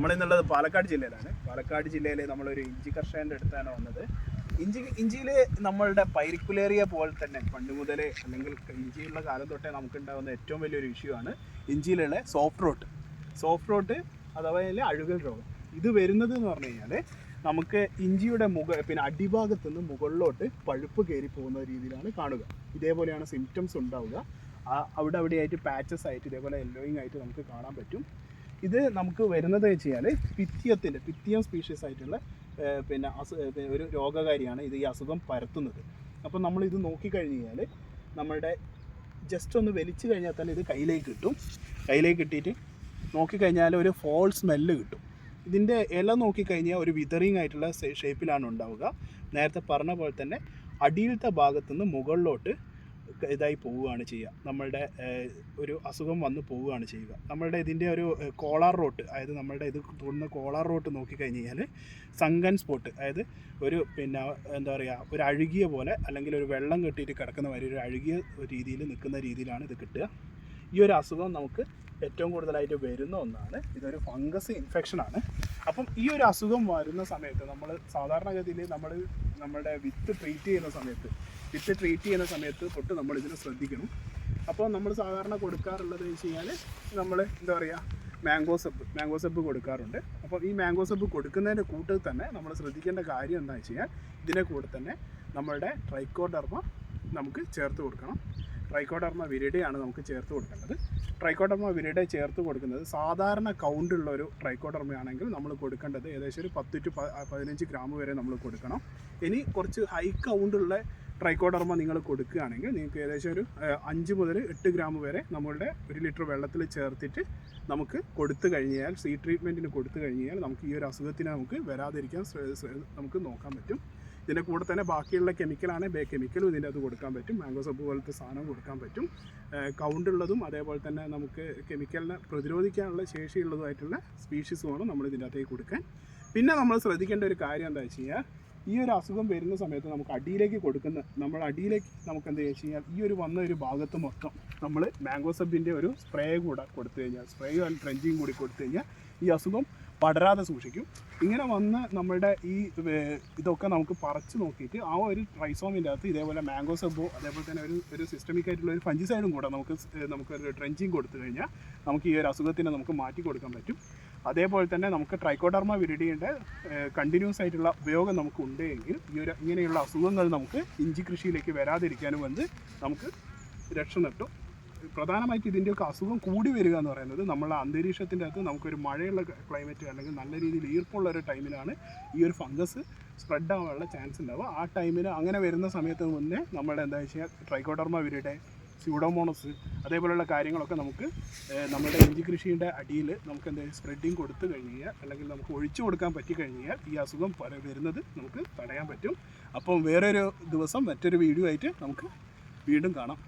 നമ്മളിന്നുള്ളത് പാലക്കാട് ജില്ലയിലാണ്. പാലക്കാട് ജില്ലയിൽ നമ്മളൊരു ഇഞ്ചി കർഷകൻ്റെ അടുത്താണ് വന്നത്. ഇഞ്ചിയിൽ നമ്മളുടെ പൈരിക്കുലേറിയ പോലെ തന്നെ പണ്ട് മുതലേ അല്ലെങ്കിൽ ഇഞ്ചിയുള്ള കാലം തൊട്ടേ നമുക്കുണ്ടാകുന്ന ഏറ്റവും വലിയൊരു ഇഷ്യൂ ആണ് ഇഞ്ചിയിലുള്ള സോഫ്റ്റ് റോട്ട് അഥവാ അഴുകൽ രോഗം. ഇത് വരുന്നത് എന്ന് പറഞ്ഞു കഴിഞ്ഞാൽ നമുക്ക് ഇഞ്ചിയുടെ പിന്നെ അടിഭാഗത്തു നിന്ന് മുകളിലോട്ട് പഴുപ്പ് കയറി പോകുന്ന രീതിയിലാണ് കാണുക. ഇതേപോലെയാണ് സിംറ്റംസ് ഉണ്ടാവുക. അവിടെയായിട്ട് പാച്ചസ് ആയിട്ട് ഇതേപോലെ യെല്ലോയിങ് ആയിട്ട് നമുക്ക് കാണാൻ പറ്റും. ഇത് നമുക്ക് വരുന്നത് വെച്ച് കഴിഞ്ഞാൽ പിത്തിയം സ്പീഷീസ് ആയിട്ടുള്ള പിന്നെ ഒരു രോഗകാരിയാണ് ഇത് ഈ അസുഖം പരത്തുന്നത്. അപ്പോൾ നമ്മളിത് നോക്കിക്കഴിഞ്ഞ് കഴിഞ്ഞാൽ നമ്മളുടെ ജസ്റ്റ് ഒന്ന് വലിച്ചു കഴിഞ്ഞാൽ തന്നെ ഇത് കയ്യിലേക്ക് കിട്ടിയിട്ട് നോക്കിക്കഴിഞ്ഞാൽ ഒരു ഫോൾ സ്മെല്ല് കിട്ടും. ഇതിൻ്റെ ഇല നോക്കിക്കഴിഞ്ഞാൽ ഒരു വിതറിങ് ആയിട്ടുള്ള ഷേപ്പിലാണ് ഉണ്ടാവുക. നേരത്തെ പറഞ്ഞ പോലെ തന്നെ അടിയിലത്തെ ഭാഗത്തുനിന്ന് മുകളിലോട്ട് ഇതായി പോവുകയാണ് ചെയ്യുക. നമ്മളുടെ ഒരു അസുഖം വന്ന് പോവുകയാണ് ചെയ്യുക. നമ്മളുടെ ഇതിൻ്റെ ഒരു കോളാർ റോട്ട്, അതായത് നമ്മളുടെ ഇത് തോന്നുന്ന കോളാർ റോട്ട് നോക്കിക്കഴിഞ്ഞ് കഴിഞ്ഞാൽ സങ്കൻ സ്പോട്ട്, അതായത് ഒരു പിന്നെ എന്താ പറയുക, ഒരു അഴുകിയ പോലെ അല്ലെങ്കിൽ ഒരു വെള്ളം കെട്ടിയിട്ട് കിടക്കുന്ന മാതിരി ഒരു അഴുകിയ രീതിയിൽ നിൽക്കുന്ന രീതിയിലാണ് ഇത് കിട്ടുക. ഈ ഒരു അസുഖം നമുക്ക് ഏറ്റവും കൂടുതലായിട്ട് വരുന്ന ഒന്നാണ്. ഇതൊരു ഫംഗസ് ഇൻഫെക്ഷനാണ്. അപ്പം ഈ ഒരു അസുഖം വരുന്ന സമയത്ത് നമ്മൾ സാധാരണഗതിയിൽ നമ്മുടെ വിത്ത് ട്രീറ്റ് ചെയ്യുന്ന സമയത്ത് തൊട്ട് നമ്മൾ ഇതിനെ ശ്രദ്ധിക്കണം. അപ്പോൾ നമ്മൾ സാധാരണ കൊടുക്കാറുള്ളത് വെച്ച് കഴിഞ്ഞാൽ നമ്മൾ എന്താ പറയുക, മാംഗോ സബ് കൊടുക്കാറുണ്ട്. അപ്പോൾ ഈ മാംഗോ സബ് കൊടുക്കുന്നതിൻ്റെ കൂട്ടത്തിൽ തന്നെ നമ്മൾ ശ്രദ്ധിക്കേണ്ട കാര്യം എന്താണെന്ന് വെച്ച് കഴിഞ്ഞാൽ ഇതിൻ്റെ കൂടെ തന്നെ നമ്മളുടെ ട്രൈക്കോഡർമ നമുക്ക് ചേർത്ത് കൊടുക്കണം. ട്രൈക്കോഡർമ വിരിഡയാണ് നമുക്ക് ചേർത്ത് കൊടുക്കേണ്ടത്. ട്രൈക്കോഡർമ വിരിഡ ചേർത്ത് കൊടുക്കുന്നത് സാധാരണ കൗണ്ടുള്ള ഒരു ട്രൈക്കോഡർമയാണെങ്കിൽ നമ്മൾ കൊടുക്കേണ്ടത് ഏകദേശം ഒരു 10 to 15 ഗ്രാം വരെ നമ്മൾ കൊടുക്കണം. ഇനി കുറച്ച് ഹൈ കൗണ്ടുള്ള ട്രൈക്കോഡർമ നിങ്ങൾ കൊടുക്കുകയാണെങ്കിൽ നിങ്ങൾക്ക് ഏകദേശം ഒരു 5 മുതൽ 8 ഗ്രാം വരെ നമ്മളുടെ 1 ലിറ്റർ വെള്ളത്തിൽ ചേർത്തിട്ട് നമുക്ക് കൊടുത്തു കഴിഞ്ഞാൽ, ട്രീറ്റ്മെൻറ്റിന് കൊടുത്തു കഴിഞ്ഞാൽ നമുക്ക് ഈ ഒരു അസുഖത്തിന് നമുക്ക് വരാതിരിക്കാൻ നമുക്ക് നോക്കാൻ പറ്റും. ഇതിൻ്റെ കൂടെ തന്നെ ബാക്കിയുള്ള കെമിക്കലും ഇതിൻ്റെ അത് കൊടുക്കാൻ പറ്റും. മാംഗോ സബ് പോലത്തെ സാധനം കൊടുക്കാൻ പറ്റും. കൗണ്ടുള്ളതും അതേപോലെ തന്നെ നമുക്ക് കെമിക്കലിനെ പ്രതിരോധിക്കാനുള്ള ശേഷിയുള്ളതുമായിട്ടുള്ള സ്പീഷീസുമാണ് നമ്മൾ ഇതിൻ്റെ അകത്തേക്ക് കൊടുക്കാൻ. പിന്നെ നമ്മൾ ശ്രദ്ധിക്കേണ്ട ഒരു കാര്യം എന്താ വെച്ച് കഴിഞ്ഞാൽ, ഈ ഒരു അസുഖം വരുന്ന സമയത്ത് നമുക്ക് അടിയിലേക്ക് നമുക്ക് എന്താ വെച്ച് കഴിഞ്ഞാൽ ഈ ഒരു വന്ന ഒരു ഭാഗത്ത് മൊത്തം നമ്മൾ മാംഗോ സബിൻ്റെ ഒരു സ്പ്രേ കൂടെ കൊടുത്തു കഴിഞ്ഞാൽ, സ്പ്രേയോ ട്രെഞ്ചിങ് കൂടി കൊടുത്തു കഴിഞ്ഞാൽ ഈ അസുഖം പടരാതെ സൂക്ഷിക്കും. ഇങ്ങനെ വന്ന് നമ്മളുടെ ഇതൊക്കെ നമുക്ക് പറിച്ച് നോക്കിയിട്ട് ആ ഒരു ട്രൈസോമിൻ്റെ അകത്ത് ഇതേപോലെ മാംഗോ സബോ അതേപോലെ തന്നെ ഒരു സിസ്റ്റമിക് ആയിട്ടുള്ള ഒരു ഫംഗിസൈഡും കൂടെ നമുക്കൊരു ട്രെഞ്ചിങ് കൊടുത്തു കഴിഞ്ഞാൽ നമുക്ക് ഈ ഒരു അസുഖത്തിനെ നമുക്ക് മാറ്റി കൊടുക്കാൻ പറ്റും. അതേപോലെ തന്നെ നമുക്ക് ട്രൈക്കോഡർമ വിരിഡിയുടെ കണ്ടിന്യൂസ് ആയിട്ടുള്ള ഉപയോഗം നമുക്ക് ഉണ്ടെങ്കിൽ ഇങ്ങനെയുള്ള അസുഖങ്ങൾ നമുക്ക് ഇഞ്ചി കൃഷിയിലേക്ക് വരാതിരിക്കാനും വന്ന് നമുക്ക് രക്ഷ നട്ടും. പ്രധാനമായിട്ട് ഇതിൻ്റെയൊക്കെ അസുഖം കൂടി വരിക എന്ന് പറയുന്നത് നമ്മളെ അന്തരീക്ഷത്തിൻ്റെ അകത്ത് നമുക്കൊരു മഴയുള്ള ക്ലൈമറ്റ് അല്ലെങ്കിൽ നല്ല രീതിയിൽ ഈർപ്പുള്ള ഒരു ടൈമിലാണ് ഈ ഒരു ഫംഗസ് സ്പ്രെഡ് ആവാനുള്ള ചാൻസ് ഉണ്ടാവുക. ആ ടൈമിൽ അങ്ങനെ വരുന്ന സമയത്ത് മുന്നേ നമ്മുടെ എന്താ വെച്ചാൽ ട്രൈക്കോഡർമ വിരിഡെ, സ്യൂഡോമോണസ് അതേപോലെയുള്ള കാര്യങ്ങളൊക്കെ നമുക്ക് നമ്മുടെ ഇഞ്ചി കൃഷിയുടെ അടിയിൽ നമുക്ക് എന്താ സ്പ്രെഡിങ് കൊടുത്തു കഴിഞ്ഞാൽ അല്ലെങ്കിൽ നമുക്ക് ഒഴിച്ചു കൊടുക്കാൻ പറ്റി കഴിഞ്ഞാൽ ഈ അസുഖം വരുന്നത് നമുക്ക് തടയാൻ പറ്റും. അപ്പം വേറൊരു ദിവസം മറ്റൊരു വീഡിയോ ആയിട്ട് നമുക്ക് വീണ്ടും കാണാം.